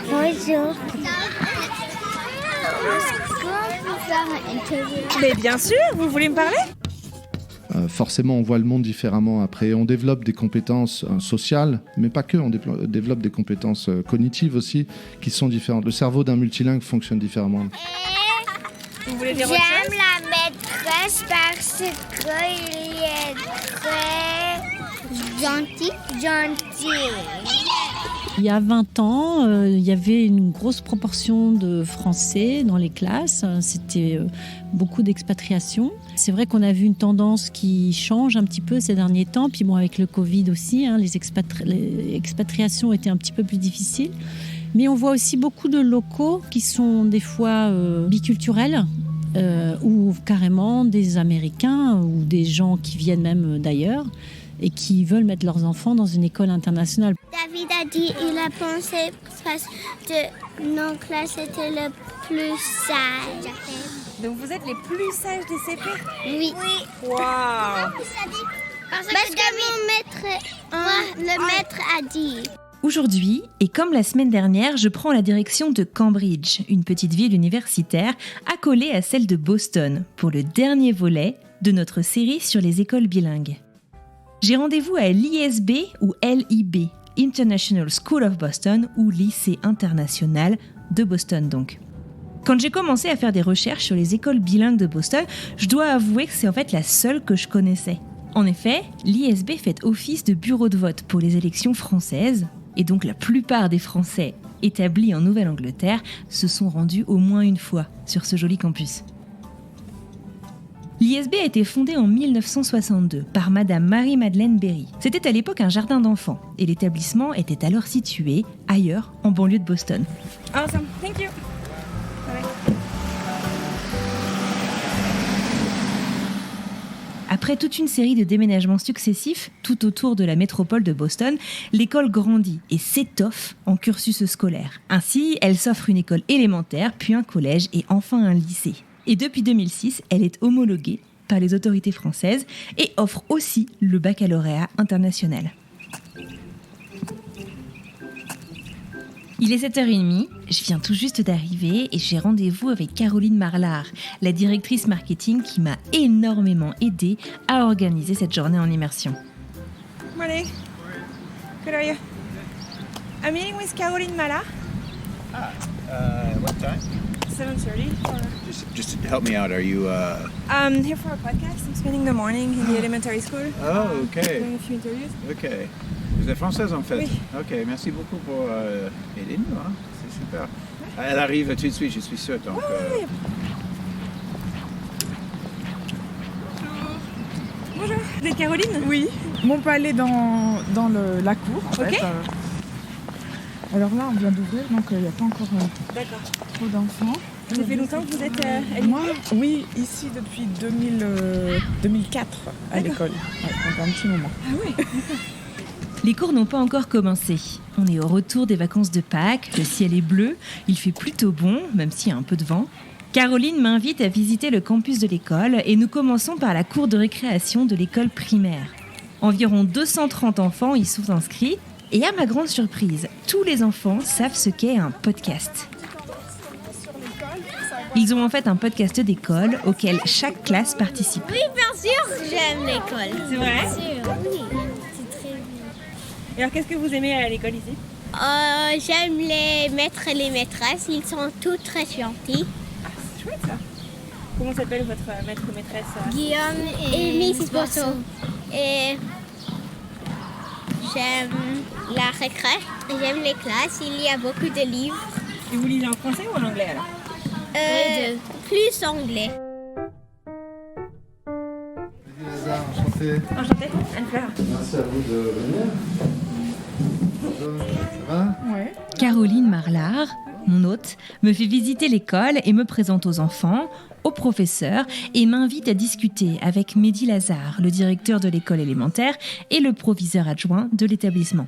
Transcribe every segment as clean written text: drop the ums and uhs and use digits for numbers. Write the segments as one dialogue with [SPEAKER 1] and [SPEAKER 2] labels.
[SPEAKER 1] Bonjour.
[SPEAKER 2] Mais bien sûr, vous voulez me parler ?
[SPEAKER 3] Forcément, on voit le monde différemment. Après, on développe des compétences sociales, mais pas que. On développe des compétences cognitives aussi, qui sont différentes. Le cerveau d'un multilingue fonctionne différemment.
[SPEAKER 2] Vous voulez dire autre
[SPEAKER 1] J'aime
[SPEAKER 2] chose ?
[SPEAKER 1] la maîtresse parce qu'il est très gentil.
[SPEAKER 4] Il y a 20 ans, il y avait une grosse proportion de Français dans les classes. C'était beaucoup d'expatriation. C'est vrai qu'on a vu une tendance qui change un petit peu ces derniers temps. Puis bon, avec le Covid aussi, les expatriations étaient un petit peu plus difficiles. Mais on voit aussi beaucoup de locaux qui sont des fois biculturels ou carrément des Américains ou des gens qui viennent même d'ailleurs et qui veulent mettre leurs enfants dans une école internationale.
[SPEAKER 1] David a dit il a pensé parce que nos classes étaient le plus sage.
[SPEAKER 2] Donc vous êtes les plus sages des CP ?
[SPEAKER 1] Oui.
[SPEAKER 2] Waouh !
[SPEAKER 1] Parce que le maître a dit.
[SPEAKER 5] Aujourd'hui, et comme la semaine dernière, je prends la direction de Cambridge, une petite ville universitaire accolée à celle de Boston, pour le dernier volet de notre série sur les écoles bilingues. J'ai rendez-vous à l'ISB ou LIB, International School of Boston, ou lycée international de Boston donc. Quand j'ai commencé à faire des recherches sur les écoles bilingues de Boston, je dois avouer que c'est en fait la seule que je connaissais. En effet, l'ISB fait office de bureau de vote pour les élections françaises, et donc la plupart des Français établis en Nouvelle-Angleterre se sont rendus au moins une fois sur ce joli campus. L'ISB a été fondée en 1962 par Madame Marie-Madeleine Berry. C'était à l'époque un jardin d'enfants et l'établissement était alors situé ailleurs, en banlieue de Boston.
[SPEAKER 2] Awesome, thank you.
[SPEAKER 5] Après toute une série de déménagements successifs tout autour de la métropole de Boston, l'école grandit et s'étoffe en cursus scolaire. Ainsi, elle s'offre une école élémentaire, puis un collège et enfin un lycée. Et depuis 2006, elle est homologuée par les autorités françaises et offre aussi le baccalauréat international. Il est 7h30, je viens tout juste d'arriver et j'ai rendez-vous avec Caroline Marlard, la directrice marketing qui m'a énormément aidée à organiser cette journée en immersion.
[SPEAKER 2] Morning. Good are you? I'm meeting with Caroline Marlard.
[SPEAKER 6] What time?
[SPEAKER 2] 7:30.
[SPEAKER 6] Just to help me out, are you...
[SPEAKER 2] Here for a podcast. I'm spending the morning in the elementary school.
[SPEAKER 6] Oh, okay.
[SPEAKER 2] Doing a few interviews.
[SPEAKER 6] Okay. Vous êtes française en fait?
[SPEAKER 2] Oui.
[SPEAKER 6] Ok, merci beaucoup pour aider-nous, hein? C'est super. Elle arrive tout de suite, je suis sûr. Donc,
[SPEAKER 2] Bonjour. Vous êtes Caroline?
[SPEAKER 7] Oui, on peut aller dans la cour. En
[SPEAKER 2] Ok.
[SPEAKER 7] fait. Alors là, on vient d'ouvrir, donc il n'y a pas encore
[SPEAKER 2] D'accord.
[SPEAKER 7] trop d'enfants.
[SPEAKER 2] Ça fait longtemps que vous êtes à
[SPEAKER 7] Moi, oui, ici depuis 2004 à l'école. Ouais, donc un petit moment.
[SPEAKER 2] Ah oui.
[SPEAKER 5] Les cours n'ont pas encore commencé. On est au retour des vacances de Pâques, le ciel est bleu, il fait plutôt bon, même s'il y a un peu de vent. Caroline m'invite à visiter le campus de l'école et nous commençons par la cour de récréation de l'école primaire. Environ 230 enfants y sont inscrits et à ma grande surprise, tous les enfants savent ce qu'est un podcast. Ils ont en fait un podcast d'école auquel chaque classe participe.
[SPEAKER 1] Oui, bien sûr, j'aime l'école.
[SPEAKER 2] C'est vrai?
[SPEAKER 1] Bien sûr, oui. C'est très bien.
[SPEAKER 2] Et alors, qu'est-ce que vous aimez à l'école ici?
[SPEAKER 1] J'aime les maîtres et les maîtresses. Ils sont tous très gentils.
[SPEAKER 2] Ah, c'est chouette ça. Comment s'appelle votre maître ou maîtresse?
[SPEAKER 1] Guillaume et Miss Bosso. Et j'aime la récré. J'aime les classes. Il y a beaucoup de livres.
[SPEAKER 2] Et vous lisez en français ou en anglais alors?
[SPEAKER 1] Plus anglais.
[SPEAKER 3] Lazare, enchanté.
[SPEAKER 2] Enchantée, Anne-Fleur.
[SPEAKER 3] Merci à vous de venir. Bonjour, ça va?
[SPEAKER 7] Ouais.
[SPEAKER 5] Caroline Marlard, mon hôte, me fait visiter l'école et me présente aux enfants, aux professeurs et m'invite à discuter avec Mehdi Lazare, le directeur de l'école élémentaire et le proviseur adjoint de l'établissement.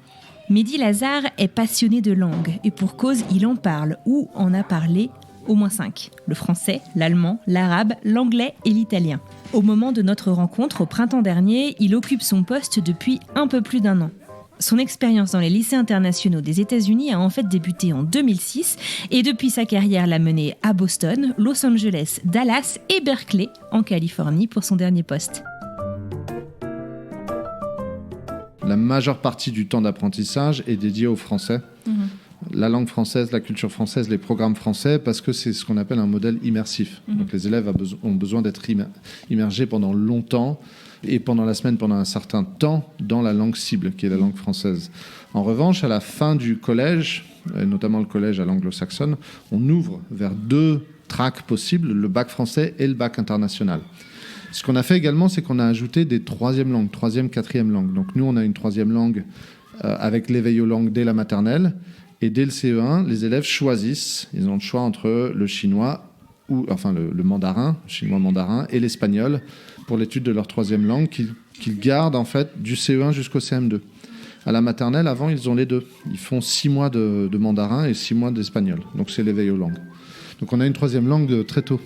[SPEAKER 5] Mehdi Lazare est passionné de langue et pour cause, il en parle ou en a parlé au moins 5. Le français, l'allemand, l'arabe, l'anglais et l'italien. Au moment de notre rencontre au printemps dernier, il occupe son poste depuis un peu plus d'1 an. Son expérience dans les lycées internationaux des États-Unis a en fait débuté en 2006 et depuis sa carrière l'a menée à Boston, Los Angeles, Dallas et Berkeley en Californie pour son dernier poste.
[SPEAKER 3] La majeure partie du temps d'apprentissage est dédiée au français. La langue française, la culture française, les programmes français, parce que c'est ce qu'on appelle un modèle immersif. Donc les élèves ont besoin d'être immergés pendant longtemps et pendant la semaine, pendant un certain temps, dans la langue cible, qui est la langue française. En revanche, à la fin du collège, et notamment le collège à l'anglo-saxonne, on ouvre vers 2 tracks possibles, le bac français et le bac international. Ce qu'on a fait également, c'est qu'on a ajouté des 3e langues, 3e, 4e langues. Donc nous, on a une 3e langue avec l'éveil aux langues dès la maternelle. Et dès le CE1, les élèves choisissent, ils ont le choix entre le chinois, le mandarin, le chinois mandarin, et l'espagnol pour l'étude de leur 3e langue qu'ils gardent en fait du CE1 jusqu'au CM2. À la maternelle, avant, ils ont les 2. Ils font 6 mois de mandarin et 6 mois d'espagnol. Donc c'est l'éveil aux langues. Donc on a une 3e langue très tôt.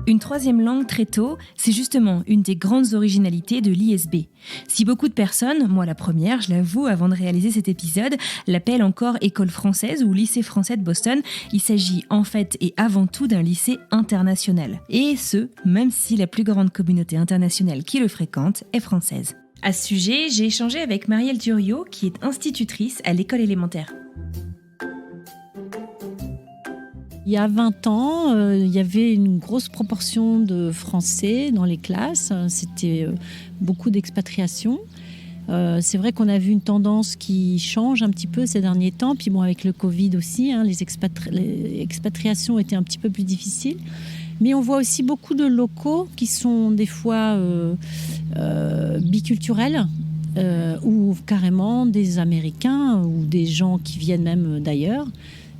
[SPEAKER 5] Une 3e langue très tôt, c'est justement une des grandes originalités de l'ISB. Si beaucoup de personnes, moi la première, je l'avoue, avant de réaliser cet épisode, l'appellent encore École française ou Lycée français de Boston, il s'agit en fait et avant tout d'un lycée international. Et ce, même si la plus grande communauté internationale qui le fréquente est française. À ce sujet, j'ai échangé avec Marielle Duriot, qui est institutrice à l'école élémentaire.
[SPEAKER 4] Il y a 20 ans, il y avait une grosse proportion de Français dans les classes. C'était beaucoup d'expatriation. C'est vrai qu'on a vu une tendance qui change un petit peu ces derniers temps. Puis bon, avec le Covid aussi, les expatriations étaient un petit peu plus difficiles. Mais on voit aussi beaucoup de locaux qui sont des fois biculturels. Ou carrément des Américains ou des gens qui viennent même d'ailleurs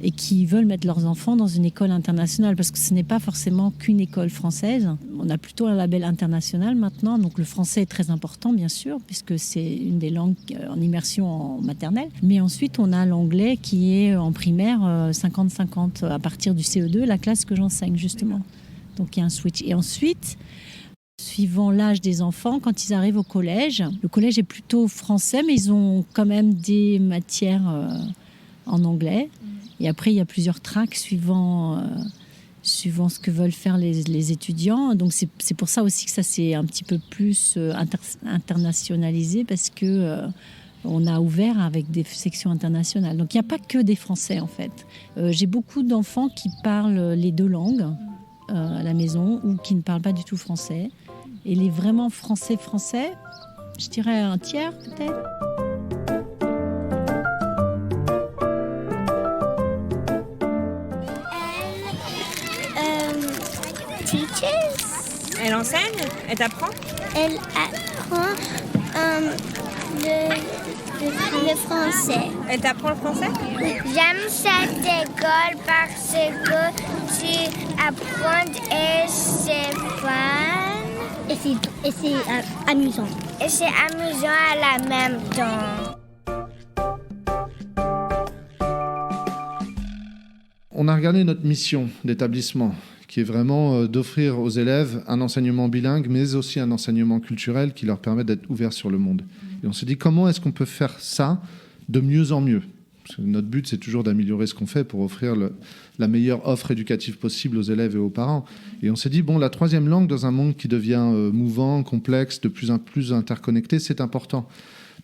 [SPEAKER 4] et qui veulent mettre leurs enfants dans une école internationale, parce que ce n'est pas forcément qu'une école française. On a plutôt un label international maintenant, donc le français est très important bien sûr, puisque c'est une des langues en immersion en maternelle. Mais ensuite on a l'anglais qui est en primaire 50-50 à partir du CE2, la classe que j'enseigne justement. Donc il y a un switch. Et ensuite, suivant l'âge des enfants, quand ils arrivent au collège, le collège est plutôt français, mais ils ont quand même des matières en anglais. Et après, il y a plusieurs tracks suivant ce que veulent faire les étudiants. Donc c'est pour ça aussi que ça s'est un petit peu plus internationalisé, parce que on a ouvert avec des sections internationales. Donc il n'y a pas que des Français en fait. J'ai beaucoup d'enfants qui parlent les 2 langues à la maison ou qui ne parlent pas du tout français. Et les vraiment français, je dirais un tiers peut-être.
[SPEAKER 2] Elle enseigne? Elle t'apprend?
[SPEAKER 1] Elle apprend le français.
[SPEAKER 2] Elle t'apprend le français?
[SPEAKER 1] J'aime cette école parce que tu apprends et c'est fun. Et c'est amusant. Et c'est amusant à la même temps.
[SPEAKER 3] On a regardé notre mission d'établissement, qui est vraiment d'offrir aux élèves un enseignement bilingue, mais aussi un enseignement culturel qui leur permet d'être ouverts sur le monde. Et on s'est dit, comment est-ce qu'on peut faire ça de mieux en mieux ? Parce que notre but, c'est toujours d'améliorer ce qu'on fait pour offrir la meilleure offre éducative possible aux élèves et aux parents. Et on s'est dit, la 3e langue, dans un monde qui devient mouvant, complexe, de plus en plus interconnecté, c'est important.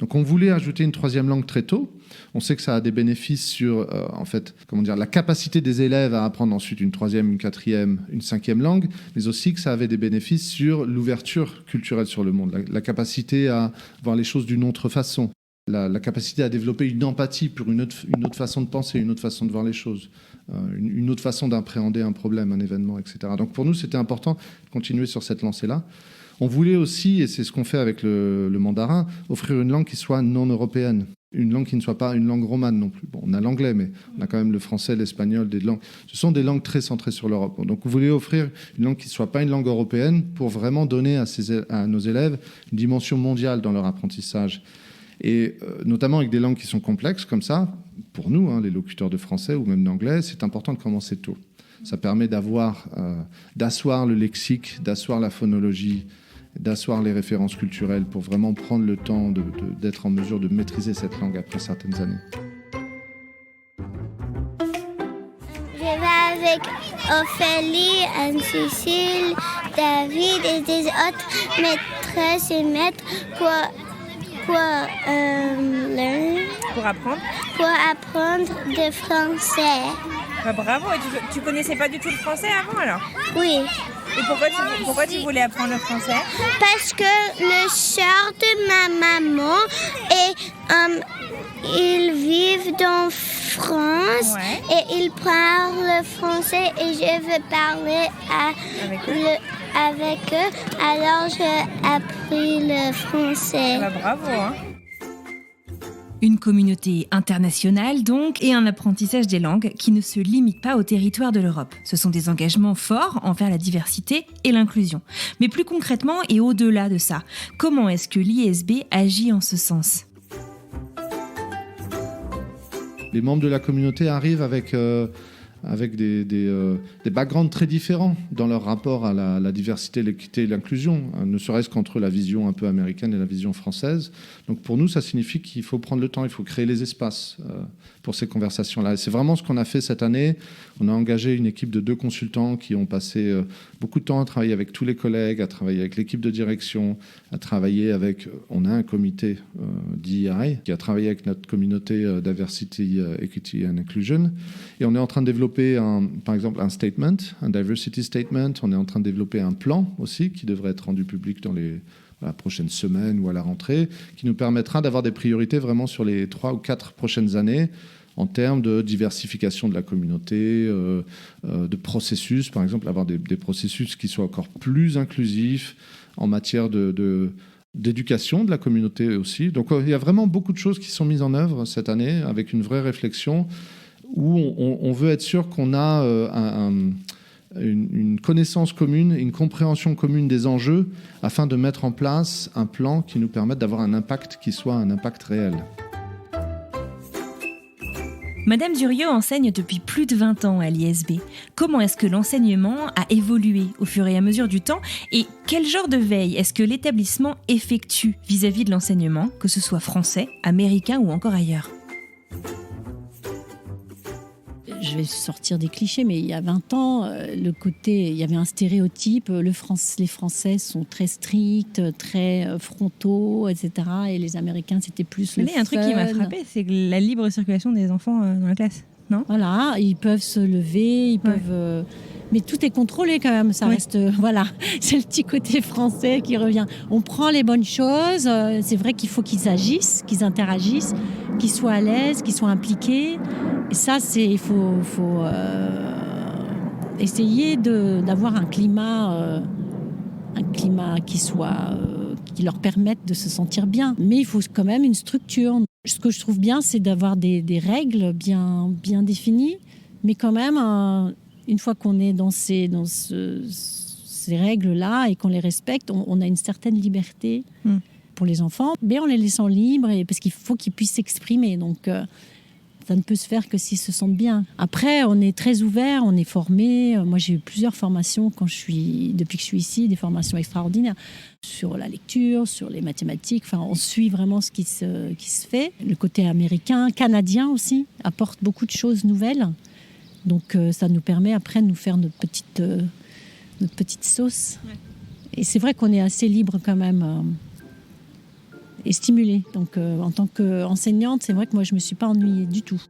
[SPEAKER 3] Donc on voulait ajouter une 3e langue très tôt. On sait que ça a des bénéfices sur la capacité des élèves à apprendre ensuite une 3e, une 4e, une 5e langue, mais aussi que ça avait des bénéfices sur l'ouverture culturelle sur le monde, la capacité à voir les choses d'une autre façon, la capacité à développer une empathie pour une autre façon de penser, une autre façon de voir les choses, une autre façon d'appréhender un problème, un événement, etc. Donc pour nous, c'était important de continuer sur cette lancée-là. On voulait aussi, et c'est ce qu'on fait avec le mandarin, offrir une langue qui soit non européenne, une langue qui ne soit pas une langue romane non plus. Bon, on a l'anglais, mais on a quand même le français, l'espagnol, des langues. Ce sont des langues très centrées sur l'Europe. Donc on voulait offrir une langue qui ne soit pas une langue européenne pour vraiment donner à nos élèves une dimension mondiale dans leur apprentissage. Et notamment avec des langues qui sont complexes comme ça, pour nous, les locuteurs de français ou même d'anglais, c'est important de commencer tôt. Ça permet d'asseoir le lexique, d'asseoir la phonologie d'asseoir les références culturelles pour vraiment prendre le temps d'être en mesure de maîtriser cette langue après certaines années.
[SPEAKER 1] Je vais avec Ophélie, Anne-Cécile, David et des autres maîtresses et maîtres pour apprendre le français.
[SPEAKER 2] Bah, bravo, et tu connaissais pas du tout le français avant alors?
[SPEAKER 1] Oui,
[SPEAKER 2] Et pourquoi tu voulais apprendre le français?
[SPEAKER 1] parce que le sœur de ma maman ils vivent en France et ils parlent français et je veux parler avec eux. Alors j'ai appris le français.
[SPEAKER 2] Bah, bravo, hein.
[SPEAKER 5] Une communauté internationale donc, et un apprentissage des langues qui ne se limite pas au territoire de l'Europe. Ce sont des engagements forts envers la diversité et l'inclusion. Mais plus concrètement et au-delà de ça, comment est-ce que l'ISB agit en ce sens ?
[SPEAKER 3] Les membres de la communauté arrivent avec des backgrounds très différents dans leur rapport à la diversité, l'équité et l'inclusion, ne serait-ce qu'entre la vision un peu américaine et la vision française. Donc pour nous, ça signifie qu'il faut prendre le temps, il faut créer les espaces pour ces conversations-là. Et c'est vraiment ce qu'on a fait cette année. On a engagé une équipe de 2 consultants qui ont passé beaucoup de temps à travailler avec tous les collègues, à travailler avec l'équipe de direction, à travailler avec... On a un comité d'IRA qui a travaillé avec notre communauté Diversity, Equity and Inclusion. Et on est en train de développer, par exemple, un statement, un diversity statement. On est en train de développer un plan aussi qui devrait être rendu public dans la prochaine semaine ou à la rentrée, qui nous permettra d'avoir des priorités vraiment sur les 3 ou 4 prochaines années en termes de diversification de la communauté, de processus, par exemple, avoir des processus qui soient encore plus inclusifs en matière d'éducation de la communauté aussi. Donc il y a vraiment beaucoup de choses qui sont mises en œuvre cette année avec une vraie réflexion où on veut être sûr qu'on a une connaissance commune, une compréhension commune des enjeux afin de mettre en place un plan qui nous permette d'avoir un impact qui soit un impact réel.
[SPEAKER 5] Madame Durieux enseigne depuis plus de 20 ans à l'ISB. Comment est-ce que l'enseignement a évolué au fur et à mesure du temps et quel genre de veille est-ce que l'établissement effectue vis-à-vis de l'enseignement, que ce soit français, américain ou encore ailleurs ?
[SPEAKER 4] Je vais sortir des clichés, mais il y a 20 ans, il y avait un stéréotype. Les Français sont très stricts, très frontaux, etc. Et les Américains, c'était plus le fun.
[SPEAKER 2] Il y a un truc qui m'a frappé, c'est la libre circulation des enfants dans la classe, non ?
[SPEAKER 4] Voilà, ils peuvent se lever, peuvent... Mais tout est contrôlé quand même, ça reste... Voilà, c'est le petit côté français qui revient. On prend les bonnes choses, c'est vrai qu'il faut qu'ils agissent, qu'ils interagissent, qu'ils soient à l'aise, qu'ils soient impliqués. Et ça, il faut essayer d'avoir un climat qui leur permette de se sentir bien. Mais il faut quand même une structure. Ce que je trouve bien, c'est d'avoir des règles bien définies, mais quand même... Une fois qu'on est dans ces règles-là et qu'on les respecte, on a une certaine liberté pour les enfants, mais en les laissant libres, parce qu'il faut qu'ils puissent s'exprimer. Donc, ça ne peut se faire que s'ils se sentent bien. Après, on est très ouvert, on est formé. Moi, j'ai eu plusieurs formations depuis que je suis ici, des formations extraordinaires sur la lecture, sur les mathématiques. Enfin, on suit vraiment ce qui se fait. Le côté américain, canadien aussi, apporte beaucoup de choses nouvelles. Donc ça nous permet après de nous faire notre petite sauce. Ouais. Et c'est vrai qu'on est assez libre quand même et stimulé. Donc en tant qu'enseignante, c'est vrai que moi je ne me suis pas ennuyée du tout.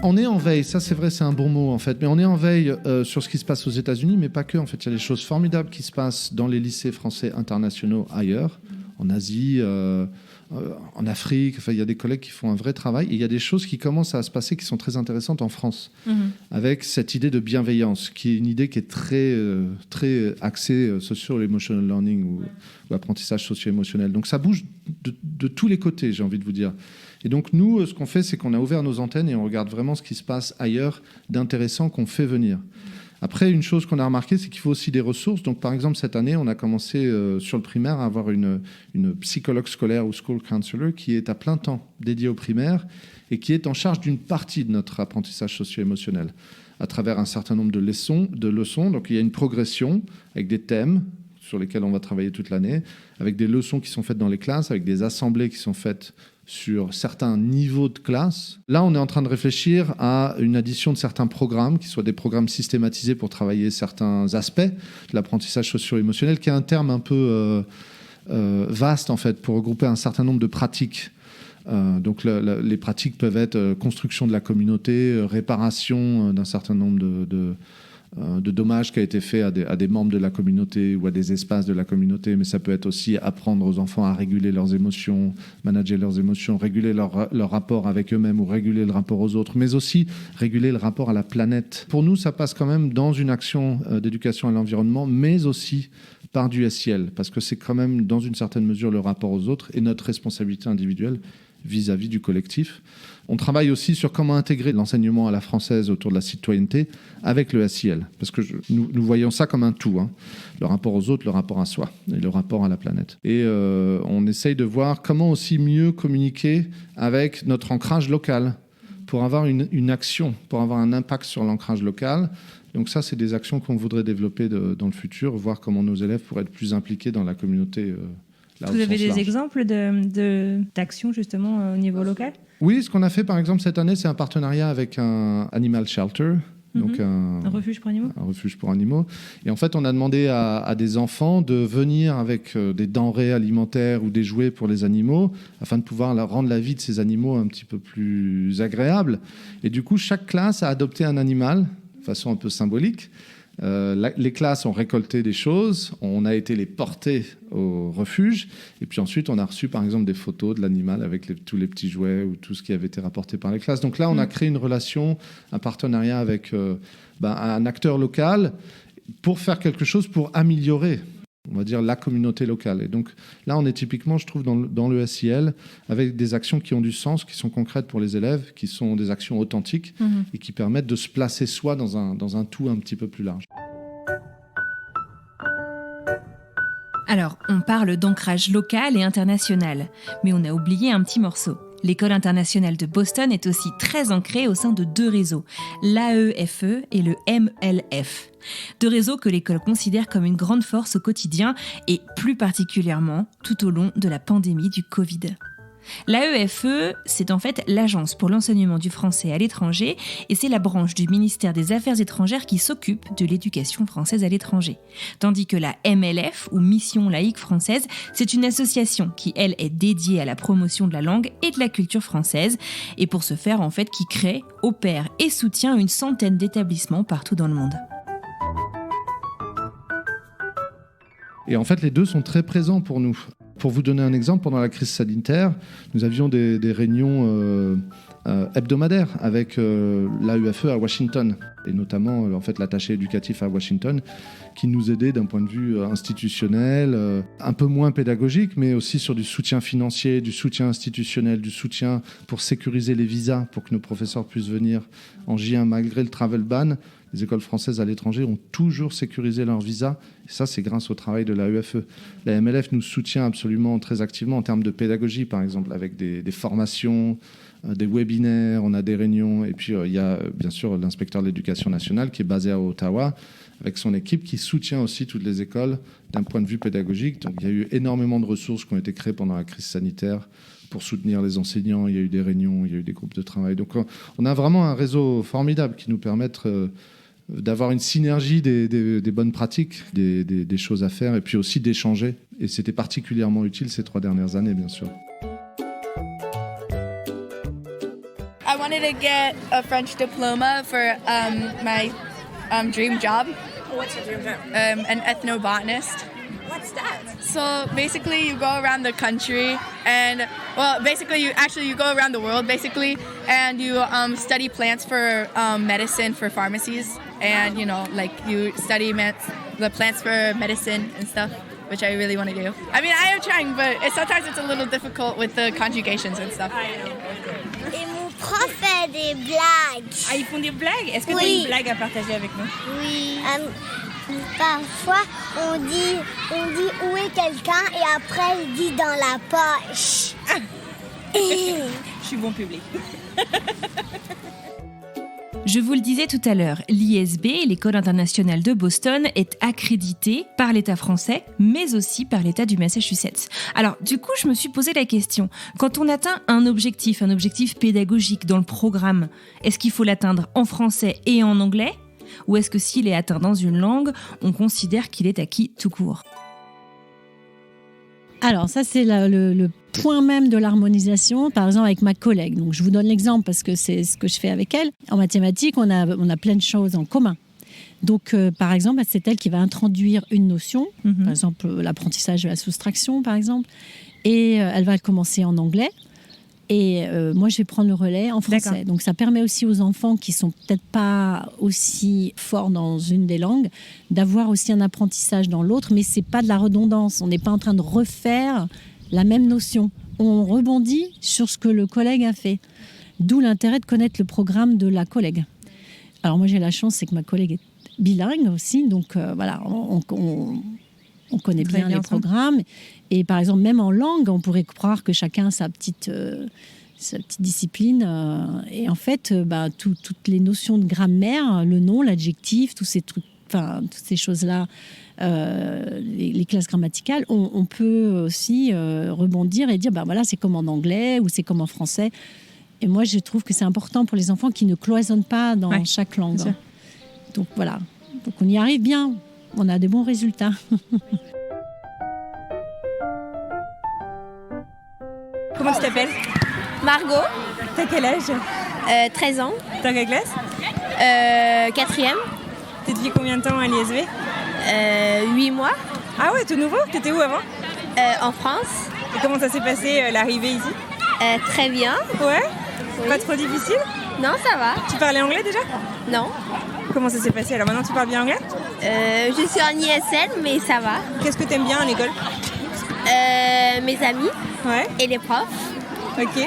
[SPEAKER 3] On est en veille, ça c'est vrai, c'est un bon mot en fait, mais on est en veille sur ce qui se passe aux États-Unis, mais pas que. En fait, il y a des choses formidables qui se passent dans les lycées français internationaux ailleurs, en Asie, en Afrique. Enfin, il y a des collègues qui font un vrai travail. Et il y a des choses qui commencent à se passer qui sont très intéressantes en France, avec cette idée de bienveillance, qui est une idée qui est très axée sur l'emotional learning ou apprentissage socio-émotionnel. Donc ça bouge de tous les côtés, j'ai envie de vous dire. Et donc nous, ce qu'on fait, c'est qu'on a ouvert nos antennes et on regarde vraiment ce qui se passe ailleurs d'intéressant qu'on fait venir. Après, une chose qu'on a remarqué, c'est qu'il faut aussi des ressources. Donc, par exemple, cette année, on a commencé sur le primaire à avoir une psychologue scolaire ou school counselor qui est à plein temps dédiée au primaire et qui est en charge d'une partie de notre apprentissage socio-émotionnel. à travers un certain nombre de leçons. Donc il y a une progression avec des thèmes sur lesquels on va travailler toute l'année, avec des leçons qui sont faites dans les classes, avec des assemblées qui sont faites sur certains niveaux de classe. Là, on est en train de réfléchir à une addition de certains programmes, qui soient des programmes systématisés pour travailler certains aspects de l'apprentissage socio-émotionnel, qui est un terme un peu vaste, en fait, pour regrouper un certain nombre de pratiques. Donc les pratiques peuvent être construction de la communauté, réparation d'un certain nombre de dommages qui a été fait à des membres de la communauté ou à des espaces de la communauté, mais ça peut être aussi apprendre aux enfants à réguler leurs émotions, manager leurs émotions, réguler leur rapport avec eux-mêmes ou réguler le rapport aux autres, mais aussi réguler le rapport à la planète. Pour nous, ça passe quand même dans une action d'éducation à l'environnement, mais aussi par du SIL, parce que c'est quand même dans une certaine mesure le rapport aux autres et notre responsabilité individuelle vis-à-vis du collectif. On travaille aussi sur comment intégrer l'enseignement à la française autour de la citoyenneté avec le SIL, parce que nous voyons ça comme un tout, hein. Le rapport aux autres, le rapport à soi et le rapport à la planète. Et on essaye de voir comment aussi mieux communiquer avec notre ancrage local pour avoir une action, pour avoir un impact sur l'ancrage local. Donc ça, c'est des actions qu'on voudrait développer dans le futur, voir comment nos élèves pourraient être plus impliqués dans la communauté.
[SPEAKER 5] Vous avez des exemples d'actions justement au niveau local ?
[SPEAKER 3] Oui, ce qu'on a fait par exemple cette année, c'est un partenariat avec un animal shelter, donc un
[SPEAKER 5] refuge pour animaux.
[SPEAKER 3] Un refuge pour animaux. Et en fait, on a demandé à des enfants de venir avec des denrées alimentaires ou des jouets pour les animaux, afin de pouvoir rendre la vie de ces animaux un petit peu plus agréable. Et du coup, chaque classe a adopté un animal, de façon un peu symbolique. Les classes ont récolté des choses, on a été les porter au refuge, et puis ensuite on a reçu par exemple des photos de l'animal avec tous les petits jouets ou tout ce qui avait été rapporté par les classes. Donc là on a créé une relation, un partenariat avec un acteur local pour faire quelque chose pour améliorer, on va dire, la communauté locale. Et donc là, on est typiquement, je trouve, dans le SIL, avec des actions qui ont du sens, qui sont concrètes pour les élèves, qui sont des actions authentiques et qui permettent de se placer soi dans un tout un petit peu plus large.
[SPEAKER 5] Alors, on parle d'ancrage local et international, mais on a oublié un petit morceau. L'École internationale de Boston est aussi très ancrée au sein de deux réseaux, l'AEFE et le MLF. Deux réseaux que l'école considère comme une grande force au quotidien et plus particulièrement tout au long de la pandémie du Covid. L'AEFE, c'est en fait l'Agence pour l'enseignement du français à l'étranger et c'est la branche du ministère des Affaires étrangères qui s'occupe de l'éducation française à l'étranger. Tandis que la MLF, ou Mission laïque française, c'est une association qui, elle, est dédiée à la promotion de la langue et de la culture française et pour ce faire, en fait, qui crée, opère et soutient une centaine d'établissements partout dans le monde.
[SPEAKER 3] Et en fait, les deux sont très présents pour nous. Pour vous donner un exemple, pendant la crise sanitaire, nous avions des réunions hebdomadaires avec l'AEFE à Washington, et notamment en fait, l'attaché éducatif à Washington, qui nous aidait d'un point de vue institutionnel, un peu moins pédagogique, mais aussi sur du soutien financier, du soutien institutionnel, du soutien pour sécuriser les visas, pour que nos professeurs puissent venir en J1 malgré le travel ban. Les écoles françaises à l'étranger ont toujours sécurisé leurs visas. Et ça, c'est grâce au travail de l'AEFE. La MLF nous soutient absolument très activement en termes de pédagogie, par exemple, avec des formations, des webinaires, on a des réunions. Et puis, il y a bien sûr l'inspecteur de l'éducation nationale qui est basé à Ottawa, avec son équipe qui soutient aussi toutes les écoles d'un point de vue pédagogique. Donc, il y a eu énormément de ressources qui ont été créées pendant la crise sanitaire pour soutenir les enseignants. Il y a eu des réunions, il y a eu des groupes de travail. Donc, on a vraiment un réseau formidable qui nous permet d'avoir une synergie des bonnes pratiques, des choses à faire, et puis aussi d'échanger. Et c'était particulièrement utile ces 3 dernières années, bien sûr.
[SPEAKER 8] I wanted to get a French diploma for my dream job.
[SPEAKER 2] What's your dream job?
[SPEAKER 8] An ethnobotanist.
[SPEAKER 2] What's that?
[SPEAKER 8] So basically, you go around the country, and basically, you go around the world, basically, and you study plants for medicine for pharmacies, and you study the plants for medicine and stuff, which I really want to do. I mean, I am trying, but sometimes it's a little difficult with the conjugations and stuff.
[SPEAKER 2] I know.
[SPEAKER 1] Et mon prof fait des blagues.
[SPEAKER 2] Ah, ils font des blagues? Est-ce que tu as une blague à partager avec nous?
[SPEAKER 1] Oui. Parfois, on dit où est quelqu'un et après il dit dans la poche.
[SPEAKER 2] Je suis bon public.
[SPEAKER 5] Je vous le disais tout à l'heure, l'ISB, l'École internationale de Boston, est accréditée par l'État français, mais aussi par l'État du Massachusetts. Alors, du coup, je me suis posé la question, quand on atteint un objectif pédagogique dans le programme, est-ce qu'il faut l'atteindre en français et en anglais ? Ou est-ce que s'il est atteint dans une langue, on considère qu'il est acquis tout court ?
[SPEAKER 4] Alors ça, c'est le point même de l'harmonisation, par exemple avec ma collègue. Donc, je vous donne l'exemple parce que c'est ce que je fais avec elle. En mathématiques, on a plein de choses en commun. Donc, par exemple, c'est elle qui va introduire une notion, par exemple l'apprentissage de la soustraction, par exemple, et elle va commencer en anglais. Et moi, je vais prendre le relais en français. D'accord. Donc, ça permet aussi aux enfants qui sont peut-être pas aussi forts dans une des langues d'avoir aussi un apprentissage dans l'autre, mais c'est pas de la redondance. On n'est pas en train de refaire la même notion. On rebondit sur ce que le collègue a fait. D'où l'intérêt de connaître le programme de la collègue. Alors, moi, j'ai la chance, c'est que ma collègue est bilingue aussi. Donc, voilà, on connaît bien les programmes. Et par exemple, même en langue, on pourrait croire que chacun a sa petite discipline. Et en fait, toutes les notions de grammaire, le nom, l'adjectif, tous ces trucs, toutes ces choses-là, les classes grammaticales, on peut aussi rebondir et dire, voilà, c'est comme en anglais ou c'est comme en français. Et moi, je trouve que c'est important pour les enfants qui ne cloisonnent pas dans chaque langue. Donc voilà, donc on y arrive bien. On a des bons résultats.
[SPEAKER 2] Comment tu t'appelles ?
[SPEAKER 1] Margot,
[SPEAKER 2] T'as quel âge ?
[SPEAKER 1] 13 ans,
[SPEAKER 2] T'es en quelle classe ?
[SPEAKER 1] 4e,
[SPEAKER 2] T'es depuis combien de temps à l'ISB ?
[SPEAKER 1] 8 mois,
[SPEAKER 2] Ah ouais, tout nouveau ? T'étais où avant ?
[SPEAKER 1] en France.
[SPEAKER 2] Et comment ça s'est passé l'arrivée ici ?
[SPEAKER 1] Très bien.
[SPEAKER 2] Ouais ?
[SPEAKER 1] Oui.
[SPEAKER 2] Pas trop difficile ?
[SPEAKER 1] Non, ça va.
[SPEAKER 2] Tu parlais anglais déjà ?
[SPEAKER 1] Non.
[SPEAKER 2] Comment ça s'est passé ? Alors maintenant tu parles bien anglais ?
[SPEAKER 1] Je suis en ISL, mais ça va.
[SPEAKER 2] Qu'est-ce que t'aimes bien à l'école ?
[SPEAKER 1] Mes amis et les profs.
[SPEAKER 2] Ok.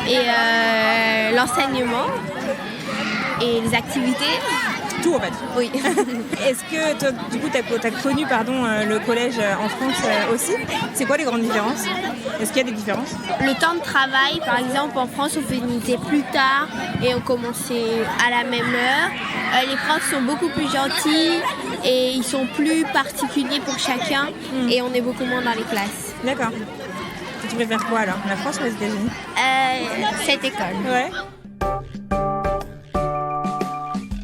[SPEAKER 1] Et l'enseignement et les activités.
[SPEAKER 2] Tout en fait.
[SPEAKER 1] Oui.
[SPEAKER 2] Est-ce que toi, du coup, t'as connu le collège en France aussi ? C'est quoi les grandes différences ? Est-ce qu'il y a des différences ?
[SPEAKER 1] Le temps de travail, par exemple, en France, on finissait plus tard et on commençait à la même heure. Les profs sont beaucoup plus gentils et ils sont plus particuliers pour chacun et on est beaucoup moins dans les classes.
[SPEAKER 2] D'accord. Tu préfères quoi alors ? La France ou les États-Unis ?
[SPEAKER 1] Cette école.
[SPEAKER 2] Ouais.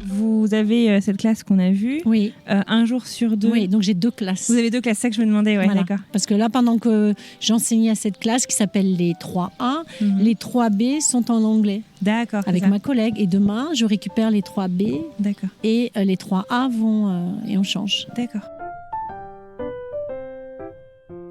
[SPEAKER 2] Vous avez cette classe qu'on a vue, un jour sur 2.
[SPEAKER 4] Oui, donc j'ai 2 classes.
[SPEAKER 2] Vous avez 2 classes, c'est ça que je me demandais, ouais, voilà. D'accord.
[SPEAKER 4] Parce que là, pendant que j'enseignais à cette classe qui s'appelle les 3A, les 3B sont en anglais.
[SPEAKER 2] D'accord.
[SPEAKER 4] Avec ma collègue. Et demain, je récupère les 3B.
[SPEAKER 2] D'accord.
[SPEAKER 4] Et les 3A vont et on change.
[SPEAKER 2] D'accord.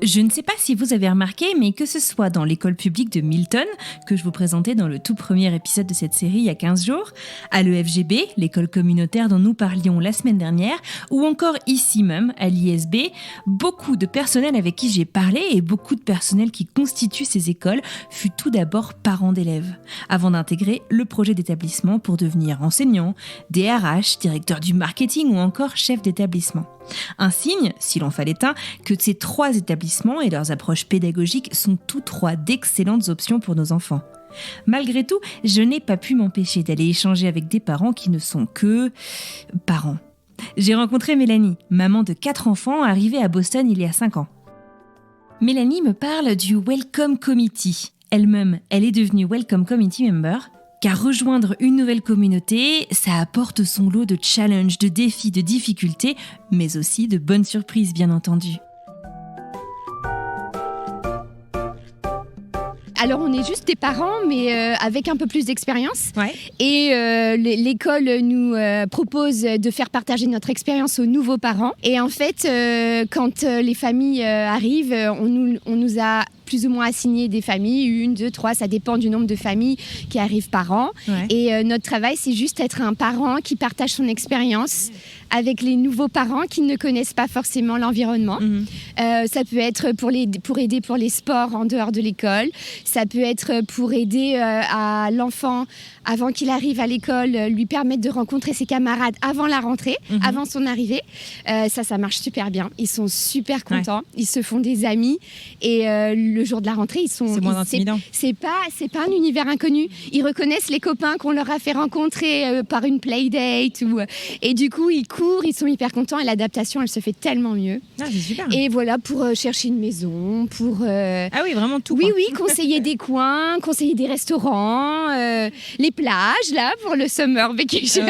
[SPEAKER 5] Je ne sais pas si vous avez remarqué, mais que ce soit dans l'école publique de Milton, que je vous présentais dans le tout premier épisode de cette série il y a 15 jours, à l'EFGB, l'école communautaire dont nous parlions la semaine dernière, ou encore ici même, à l'ISB, beaucoup de personnel avec qui j'ai parlé et beaucoup de personnel qui constitue ces écoles fut tout d'abord parents d'élèves, avant d'intégrer le projet d'établissement pour devenir enseignant, DRH, directeur du marketing ou encore chef d'établissement. Un signe, s'il en fallait un, que ces 3 établissements et leurs approches pédagogiques sont tous 3 d'excellentes options pour nos enfants. Malgré tout, je n'ai pas pu m'empêcher d'aller échanger avec des parents qui ne sont que parents. J'ai rencontré Mélanie, maman de 4 enfants arrivée à Boston il y a 5 ans. Mélanie me parle du Welcome Committee. Elle-même, elle est devenue Welcome Committee member. Car rejoindre une nouvelle communauté, ça apporte son lot de challenges, de défis, de difficultés, mais aussi de bonnes surprises, bien entendu.
[SPEAKER 9] Alors on est juste des parents, mais avec un peu plus d'expérience.
[SPEAKER 2] Ouais.
[SPEAKER 9] Et l'école nous propose de faire partager notre expérience aux nouveaux parents. Et en fait, quand les familles arrivent, on nous a plus ou moins assigné des familles, 1, 2, 3, ça dépend du nombre de familles qui arrivent par an. Ouais. Et notre travail, c'est juste être un parent qui partage son expérience avec les nouveaux parents qui ne connaissent pas forcément l'environnement. Ça peut être pour aider pour les sports en dehors de l'école. Ça peut être pour aider à l'enfant avant qu'il arrive à l'école, lui permettre de rencontrer ses camarades avant la rentrée, avant son arrivée. Ça marche super bien. Ils sont super contents. Ils se font des amis. Et le jour de la rentrée, c'est
[SPEAKER 2] moins intimidant.
[SPEAKER 9] C'est pas un univers inconnu. Ils reconnaissent les copains qu'on leur a fait rencontrer par une playdate. Et du coup, ils courent, ils sont hyper contents. Et l'adaptation, elle se fait tellement mieux.
[SPEAKER 2] Ah, c'est super.
[SPEAKER 9] Et voilà, pour chercher une maison, pour...
[SPEAKER 2] Ah oui, vraiment tout.
[SPEAKER 9] Oui, conseiller des coins, conseiller des restaurants, les plages, là, pour le summer vacation,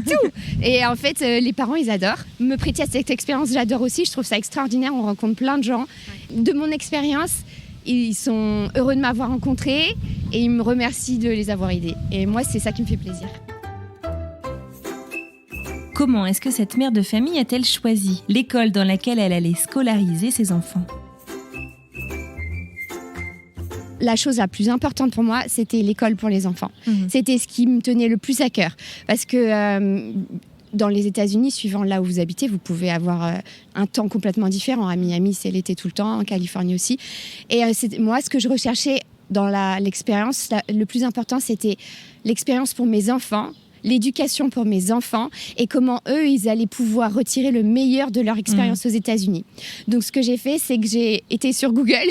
[SPEAKER 9] tout. Et en fait, les parents, ils adorent. Me prêter à cette expérience, j'adore aussi. Je trouve ça extraordinaire. On rencontre plein de gens. De mon expérience, ils sont heureux de m'avoir rencontré et ils me remercient de les avoir aidés. Et moi, c'est ça qui me fait plaisir.
[SPEAKER 5] Comment est-ce que cette mère de famille a-t-elle choisi l'école dans laquelle elle allait scolariser ses enfants ?
[SPEAKER 9] La chose la plus importante pour moi, c'était l'école pour les enfants. C'était ce qui me tenait le plus à cœur. Parce que dans les États-Unis, suivant là où vous habitez, vous pouvez avoir un temps complètement différent. À Miami, c'est l'été tout le temps, en Californie aussi. Et moi, ce que je recherchais dans l'expérience, le plus important, c'était l'expérience pour mes enfants, l'éducation pour mes enfants et comment eux, ils allaient pouvoir retirer le meilleur de leur expérience aux États-Unis. Donc, ce que j'ai fait, c'est que j'ai été sur Google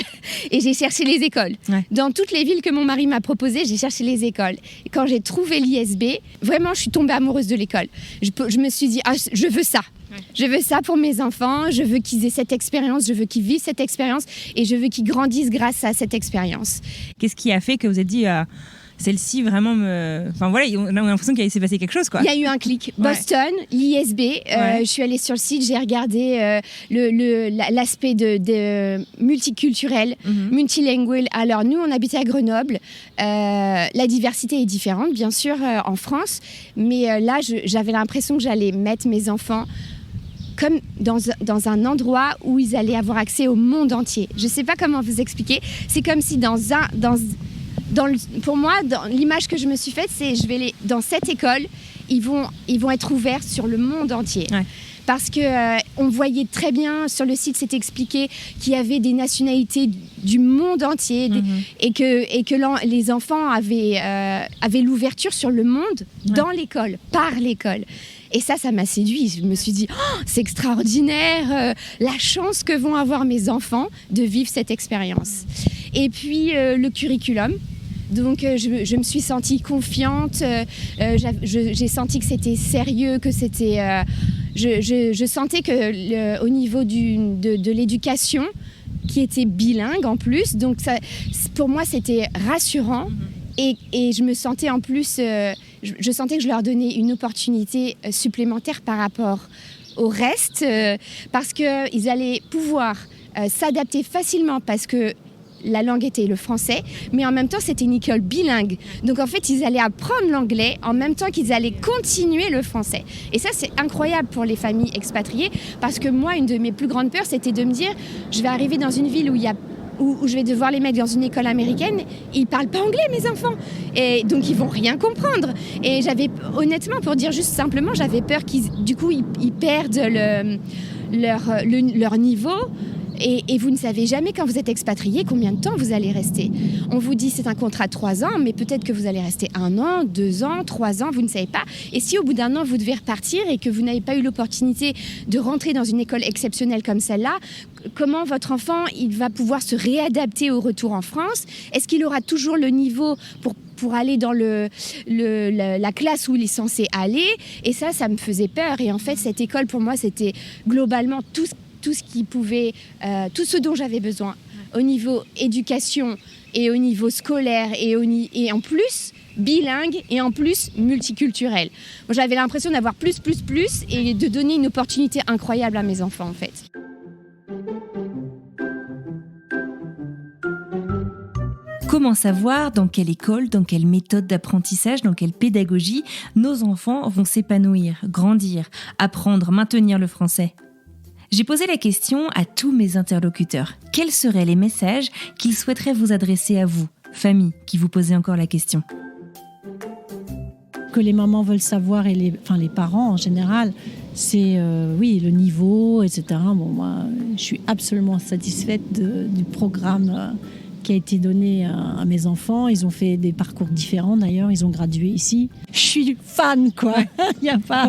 [SPEAKER 9] et j'ai cherché les écoles. Dans toutes les villes que mon mari m'a proposées, j'ai cherché les écoles. Et quand j'ai trouvé l'ISB, vraiment, je suis tombée amoureuse de l'école. Je me suis dit, je veux ça. Je veux ça pour mes enfants, je veux qu'ils aient cette expérience, je veux qu'ils vivent cette expérience et je veux qu'ils grandissent grâce à cette expérience.
[SPEAKER 2] Qu'est-ce qui a fait que vous êtes dit... celle-ci vraiment Enfin voilà, on a l'impression qu'il s'est passé quelque chose, quoi.
[SPEAKER 9] Il y a eu un clic. Boston, l'ISB. Je suis allée sur le site, j'ai regardé l'aspect de multiculturel, multilingual. Alors nous, on habitait à Grenoble. La diversité est différente, bien sûr, en France. Mais là, j'avais l'impression que j'allais mettre mes enfants comme dans un endroit où ils allaient avoir accès au monde entier. Je ne sais pas comment vous expliquer. C'est comme si pour moi, l'image que je me suis faite, c'est dans cette école, ils vont être ouverts sur le monde entier. Parce qu'on voyait très bien sur le site, c'était expliqué qu'il y avait des nationalités du monde entier et que les enfants avaient l'ouverture sur le monde dans l'école, par l'école. Et ça m'a séduit. Je me suis dit, c'est extraordinaire, la chance que vont avoir mes enfants de vivre cette expérience. Et puis, le curriculum. Donc, je me suis sentie confiante. J'ai senti que c'était sérieux, que c'était... je sentais que au niveau de l'éducation, qui était bilingue en plus, donc pour moi, c'était rassurant. Et je me sentais en plus... je sentais que je leur donnais une opportunité supplémentaire par rapport au reste, parce qu'ils allaient pouvoir s'adapter facilement, parce que la langue était le français, mais en même temps, c'était une école bilingue. Donc, en fait, ils allaient apprendre l'anglais en même temps qu'ils allaient continuer le français. Et ça, c'est incroyable pour les familles expatriées, parce que moi, une de mes plus grandes peurs, c'était de me dire, je vais arriver dans une ville où je vais devoir les mettre dans une école américaine, ils parlent pas anglais, mes enfants. Et donc, ils vont rien comprendre. Et honnêtement, pour dire juste simplement, j'avais peur qu'ils perdent leur niveau. Et vous ne savez jamais, quand vous êtes expatrié, combien de temps vous allez rester. On vous dit c'est un contrat de 3 ans, mais peut-être que vous allez rester 1 an, 2 ans, 3 ans, vous ne savez pas. Et si au bout d'1 an, vous devez repartir et que vous n'avez pas eu l'opportunité de rentrer dans une école exceptionnelle comme celle-là, comment votre enfant il va pouvoir se réadapter au retour en France ? Est-ce qu'il aura toujours le niveau pour aller dans la classe où il est censé aller ? Et ça me faisait peur. Et en fait, cette école, pour moi, c'était globalement tout ce dont j'avais besoin au niveau éducation et au niveau scolaire et en plus bilingue et en plus multiculturel. Moi, j'avais l'impression d'avoir plus et de donner une opportunité incroyable à mes enfants en fait.
[SPEAKER 5] Comment savoir dans quelle école, dans quelle méthode d'apprentissage, dans quelle pédagogie nos enfants vont s'épanouir, grandir, apprendre, maintenir le français ? J'ai posé la question à tous mes interlocuteurs. Quels seraient les messages qu'ils souhaiteraient vous adresser à vous, famille, qui vous posez encore la question ?
[SPEAKER 4] Que les mamans veulent savoir, et les parents en général, c'est le niveau, etc. Bon, moi, je suis absolument satisfaite du programme qui a été donné à mes enfants. Ils ont fait des parcours différents d'ailleurs. Ils ont gradué ici. Je suis fan, quoi. Il y a pas.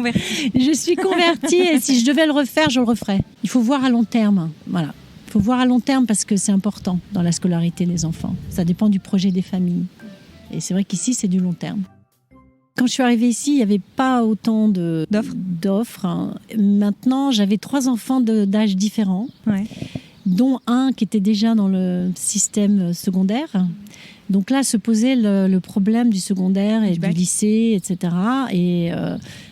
[SPEAKER 4] Je suis convertie et si je devais le refaire, je le referais. Il faut voir à long terme. Voilà. Il faut voir à long terme parce que c'est important dans la scolarité des enfants. Ça dépend du projet des familles. Et c'est vrai qu'ici, c'est du long terme. Quand je suis arrivée ici, il n'y avait pas autant d'offres. Maintenant, j'avais 3 enfants d'âge différents, dont un qui était déjà dans le système secondaire. Donc là, se posait le problème du secondaire et du lycée, etc. Et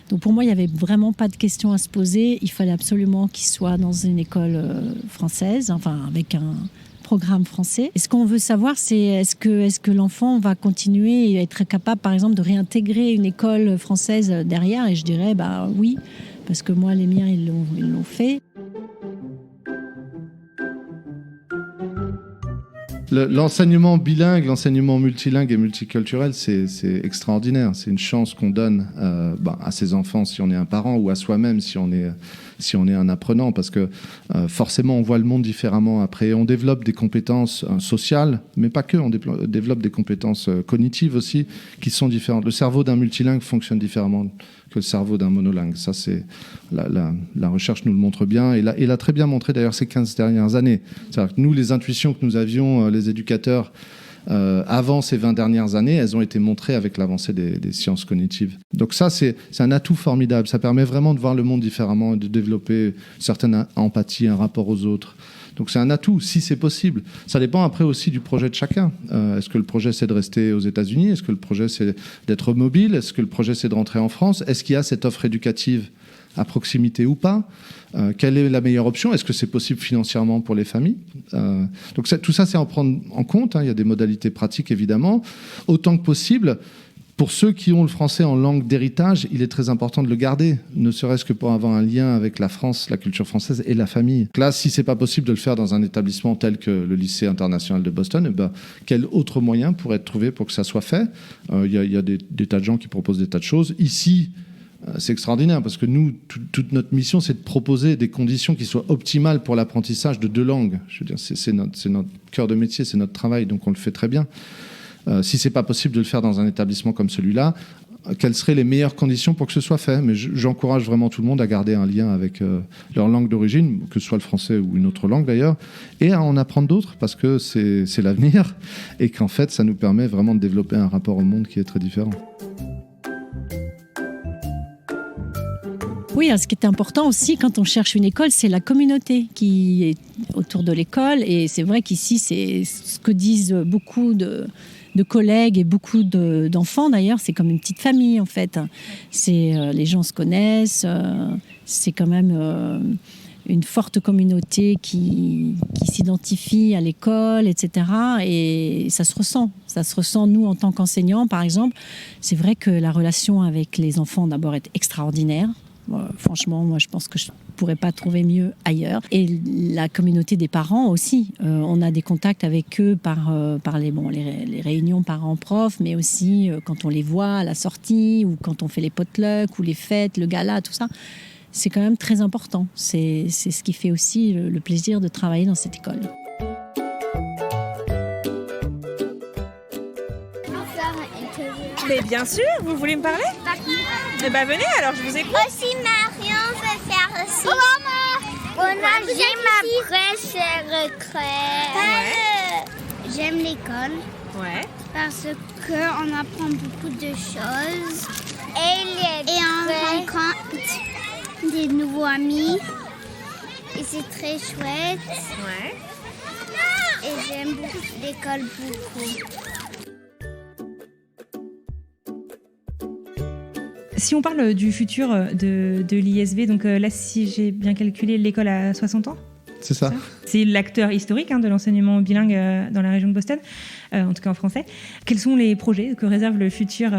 [SPEAKER 4] donc pour moi, il n'y avait vraiment pas de question à se poser. Il fallait absolument qu'il soit dans une école française, enfin avec un programme français. Et ce qu'on veut savoir, c'est est-ce que l'enfant va continuer et être capable, par exemple, de réintégrer une école française derrière. Et je dirais, oui, parce que moi, les miens, ils l'ont fait.
[SPEAKER 3] L'enseignement bilingue, l'enseignement multilingue et multiculturel, c'est extraordinaire. C'est une chance qu'on donne à ses enfants si on est un parent ou à soi-même si on est un apprenant, parce que forcément on voit le monde différemment. Après, on développe des compétences sociales, mais pas que. On développe des compétences cognitives aussi qui sont différentes. Le cerveau d'un multilingue fonctionne différemment que le cerveau d'un monolingue. Ça, c'est la recherche nous le montre bien et l'a très bien montré d'ailleurs ces 15 dernières années. C'est-à-dire que nous, les intuitions que nous avions, les éducateurs, avant ces 20 dernières années, elles ont été montrées avec l'avancée des sciences cognitives. Donc ça, c'est un atout formidable. Ça permet vraiment de voir le monde différemment et de développer une certaine empathie, un rapport aux autres. Donc c'est un atout, si c'est possible. Ça dépend après aussi du projet de chacun. Est-ce que le projet, c'est de rester aux États-Unis ? Est-ce que le projet, c'est d'être mobile ? Est-ce que le projet, c'est de rentrer en France ? Est-ce qu'il y a cette offre éducative à proximité ou pas ? Quelle est la meilleure option ? Est-ce que c'est possible financièrement pour les familles ? Donc tout ça, c'est à en prendre en compte. Il y a des modalités pratiques, évidemment. Autant que possible, pour ceux qui ont le français en langue d'héritage, il est très important de le garder, ne serait-ce que pour avoir un lien avec la France, la culture française et la famille. Donc là, si c'est pas possible de le faire dans un établissement tel que le lycée international de Boston, quel autre moyen pourrait être trouvé pour que ça soit fait ? Il y a des tas de gens qui proposent des tas de choses. Ici, c'est extraordinaire parce que nous, toute notre mission, c'est de proposer des conditions qui soient optimales pour l'apprentissage de 2 langues. Je veux dire, c'est notre cœur de métier, c'est notre travail, donc on le fait très bien. Si c'est pas possible de le faire dans un établissement comme celui-là, quelles seraient les meilleures conditions pour que ce soit fait ? Mais j'encourage vraiment tout le monde à garder un lien avec leur langue d'origine, que ce soit le français ou une autre langue d'ailleurs, et à en apprendre d'autres parce que c'est l'avenir et qu'en fait, ça nous permet vraiment de développer un rapport au monde qui est très différent.
[SPEAKER 4] Oui, ce qui est important aussi quand on cherche une école, c'est la communauté qui est autour de l'école. Et c'est vrai qu'ici, c'est ce que disent beaucoup de collègues et beaucoup d'enfants d'ailleurs. C'est comme une petite famille en fait. Les gens se connaissent. C'est quand même une forte communauté qui s'identifie à l'école, etc. Et ça se ressent. Ça se ressent, nous, en tant qu'enseignants, par exemple. C'est vrai que la relation avec les enfants, d'abord, est extraordinaire. Franchement, moi, je pense que je ne pourrais pas trouver mieux ailleurs. Et la communauté des parents aussi. On a des contacts avec eux par les réunions parents-profs, mais aussi quand on les voit à la sortie ou quand on fait les potlucks ou les fêtes, le gala, tout ça. C'est quand même très important. C'est ce qui fait aussi le plaisir de travailler dans cette école.
[SPEAKER 2] Mais bien sûr, vous voulez me parler ? Eh bien venez, alors je vous écoute.
[SPEAKER 1] Aussi Marion veut faire aussi. On a j'aime après c'est recrée. J'aime l'école.
[SPEAKER 2] Ouais.
[SPEAKER 1] Parce qu'on apprend beaucoup de choses. Et on rencontre des nouveaux amis. Et c'est très chouette.
[SPEAKER 2] Ouais.
[SPEAKER 1] Et j'aime l'école beaucoup.
[SPEAKER 5] Si on parle du futur de l'ISV, donc là, si j'ai bien calculé, l'école a 60 ans.
[SPEAKER 3] C'est ça.
[SPEAKER 5] C'est l'acteur historique de l'enseignement bilingue dans la région de Boston, en tout cas en français. Quels sont les projets que réserve le futur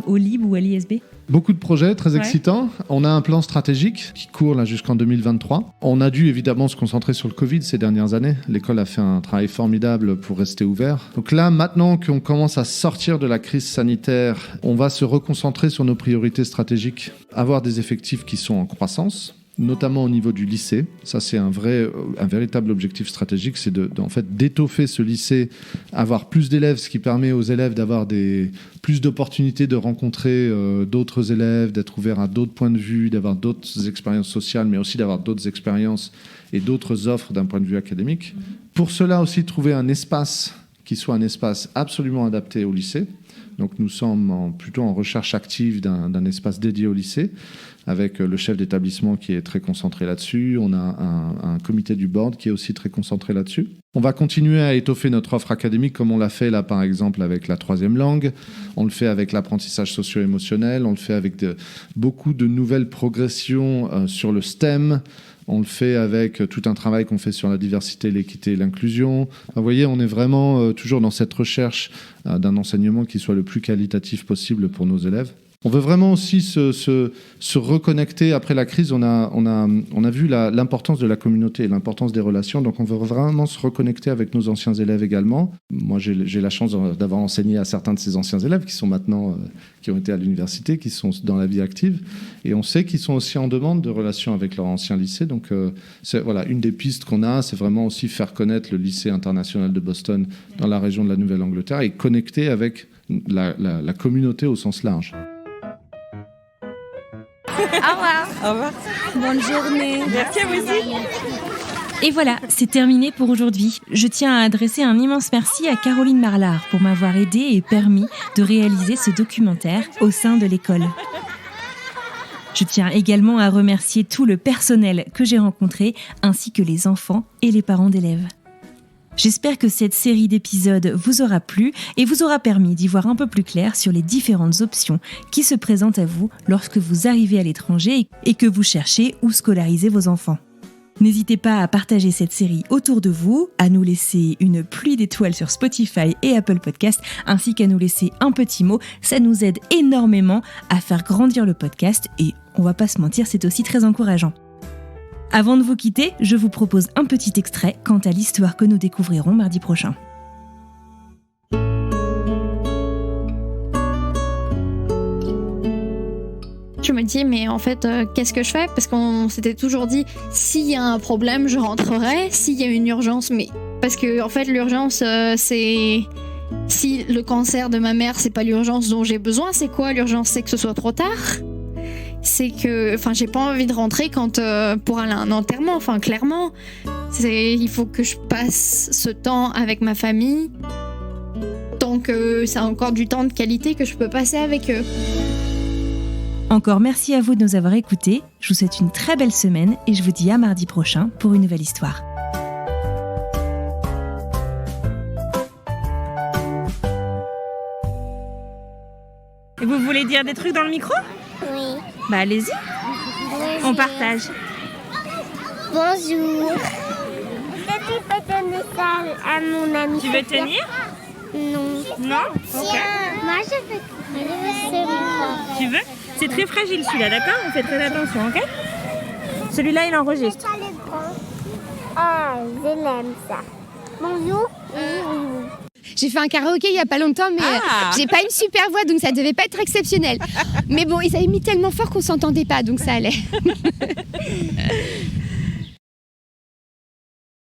[SPEAKER 5] au LIB ou à l'ISB ?
[SPEAKER 3] Beaucoup de projets très excitants. On a un plan stratégique qui court là jusqu'en 2023. On a dû évidemment se concentrer sur le Covid ces dernières années. L'école a fait un travail formidable pour rester ouvert. Donc là, maintenant qu'on commence à sortir de la crise sanitaire, on va se reconcentrer sur nos priorités stratégiques. Avoir des effectifs qui sont en croissance. notamment au niveau du lycée. Ça, c'est un véritable objectif stratégique, c'est en fait d'étoffer ce lycée, avoir plus d'élèves, ce qui permet aux élèves d'avoir plus d'opportunités de rencontrer d'autres élèves, d'être ouverts à d'autres points de vue, d'avoir d'autres expériences sociales, mais aussi d'avoir d'autres expériences et d'autres offres d'un point de vue académique. Pour cela aussi, trouver un espace qui soit un espace absolument adapté au lycée. Donc nous sommes plutôt en recherche active d'un espace dédié au lycée, avec le chef d'établissement qui est très concentré là-dessus. On a un comité du board qui est aussi très concentré là-dessus. On va continuer à étoffer notre offre académique comme on l'a fait là, par exemple, avec la 3e langue. On le fait avec l'apprentissage socio-émotionnel. On le fait avec beaucoup de nouvelles progressions sur le STEM. On le fait avec tout un travail qu'on fait sur la diversité, l'équité et l'inclusion. Vous voyez, on est vraiment toujours dans cette recherche d'un enseignement qui soit le plus qualitatif possible pour nos élèves. On veut vraiment aussi se reconnecter après la crise. On a vu l'importance de la communauté et l'importance des relations. Donc, on veut vraiment se reconnecter avec nos anciens élèves également. Moi, j'ai la chance d'avoir enseigné à certains de ces anciens élèves qui sont maintenant, qui ont été à l'université, qui sont dans la vie active. Et on sait qu'ils sont aussi en demande de relations avec leur ancien lycée. Donc, voilà, une des pistes qu'on a, c'est vraiment aussi faire connaître le lycée international de Boston dans la région de la Nouvelle-Angleterre et connecter avec la communauté au sens large.
[SPEAKER 1] Au revoir.
[SPEAKER 2] Au revoir.
[SPEAKER 1] Bonne journée.
[SPEAKER 2] Merci à vous aussi.
[SPEAKER 5] Et voilà, c'est terminé pour aujourd'hui. Je tiens à adresser un immense merci à Caroline Marlard pour m'avoir aidée et permis de réaliser ce documentaire au sein de l'école. Je tiens également à remercier tout le personnel que j'ai rencontré, ainsi que les enfants et les parents d'élèves. J'espère que cette série d'épisodes vous aura plu et vous aura permis d'y voir un peu plus clair sur les différentes options qui se présentent à vous lorsque vous arrivez à l'étranger et que vous cherchez où scolariser vos enfants. N'hésitez pas à partager cette série autour de vous, à nous laisser une pluie d'étoiles sur Spotify et Apple Podcasts, ainsi qu'à nous laisser un petit mot. Ça nous aide énormément à faire grandir le podcast et, on va pas se mentir, c'est aussi très encourageant. Avant de vous quitter, je vous propose un petit extrait quant à l'histoire que nous découvrirons mardi prochain.
[SPEAKER 10] Je me dis, mais en fait, qu'est-ce que je fais? Parce qu'on s'était toujours dit, s'il y a un problème, je rentrerai. S'il y a une urgence, mais... Parce que, en fait, l'urgence, c'est... Si le cancer de ma mère, c'est pas l'urgence dont j'ai besoin, c'est quoi l'urgence? C'est que ce soit trop tard. C'est que, enfin, j'ai pas envie de rentrer quand pour aller à un enterrement. Enfin, clairement, il faut que je passe ce temps avec ma famille. Donc, c'est encore du temps de qualité que je peux passer avec eux.
[SPEAKER 5] Encore merci à vous de nous avoir écoutés. Je vous souhaite une très belle semaine et je vous dis à mardi prochain pour une nouvelle histoire.
[SPEAKER 2] Et vous voulez dire des trucs dans le micro?
[SPEAKER 1] Oui.
[SPEAKER 2] Bah allez-y.
[SPEAKER 1] Bonjour.
[SPEAKER 2] On partage.
[SPEAKER 1] Bonjour. Est-ce que tu peux donner ça à mon ami?
[SPEAKER 2] Tu veux tenir?
[SPEAKER 1] Non.
[SPEAKER 2] Non? Ok.
[SPEAKER 1] Moi, je veux seulement.
[SPEAKER 2] Tu veux? C'est très fragile celui-là, d'accord? On fait très attention, ok? Celui-là, il enregistre.
[SPEAKER 1] Ah, je l'aime ça. Bonjour.
[SPEAKER 9] J'ai fait un karaoké il y a pas longtemps, mais j'ai pas une super voix, donc ça devait pas être exceptionnel. Mais bon, ils avaient mis tellement fort qu'on s'entendait pas, donc ça allait.